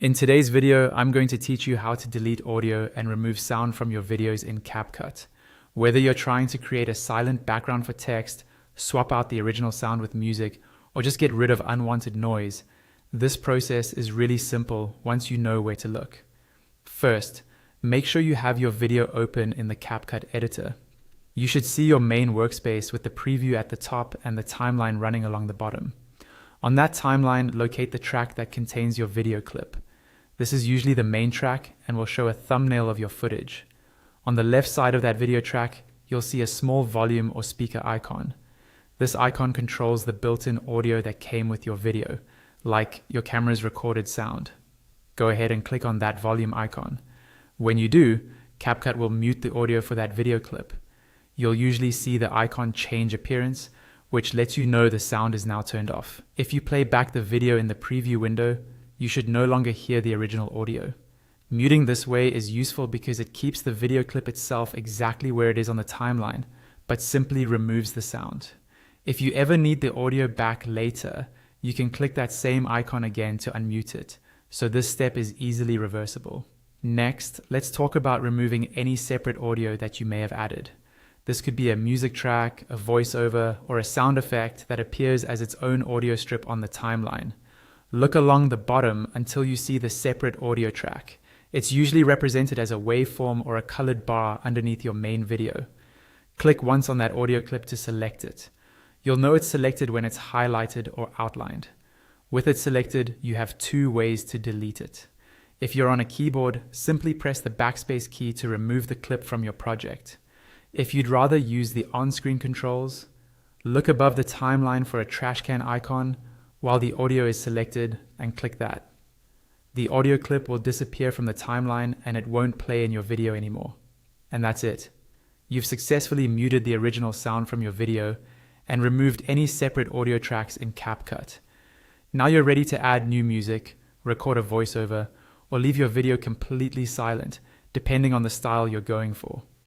In today's video, I'm going to teach you how to delete audio and remove sound from your videos in CapCut. Whether you're trying to create a silent background for text, swap out the original sound with music, or just get rid of unwanted noise, this process is really simple once you know where to look. First, make sure you have your video open in the CapCut editor. You should see your main workspace with the preview at the top and the timeline running along the bottom. On that timeline, locate the track that contains your video clip. This is usually the main track and will show a thumbnail of your footage. On the left side of that video track, you'll see a small volume or speaker icon. This icon controls the built-in audio that came with your video, like your camera's recorded sound. Go ahead and click on that volume icon. When you do, CapCut will mute the audio for that video clip. You'll usually see the icon change appearance, which lets you know the sound is now turned off. If you play back the video in the preview window, you should no longer hear the original audio. Muting this way is useful because it keeps the video clip itself exactly where it is on the timeline, but simply removes the sound. If you ever need the audio back later, you can click that same icon again to unmute it, so this step is easily reversible. Next, let's talk about removing any separate audio that you may have added. This could be a music track, a voiceover, or a sound effect that appears as its own audio strip on the timeline. Look along the bottom until you see the separate audio track. It's usually represented as a waveform or a colored bar underneath your main video. Click once on that audio clip to select it. You'll know it's selected when it's highlighted or outlined. With it selected, you have two ways to delete it. If you're on a keyboard, simply press the backspace key to remove the clip from your project. If you'd rather use the on-screen controls, look above the timeline for a trash can icon while the audio is selected and click that. The audio clip will disappear from the timeline and it won't play in your video anymore. And that's it. You've successfully muted the original sound from your video and removed any separate audio tracks in CapCut. Now you're ready to add new music, record a voiceover, or leave your video completely silent, depending on the style you're going for.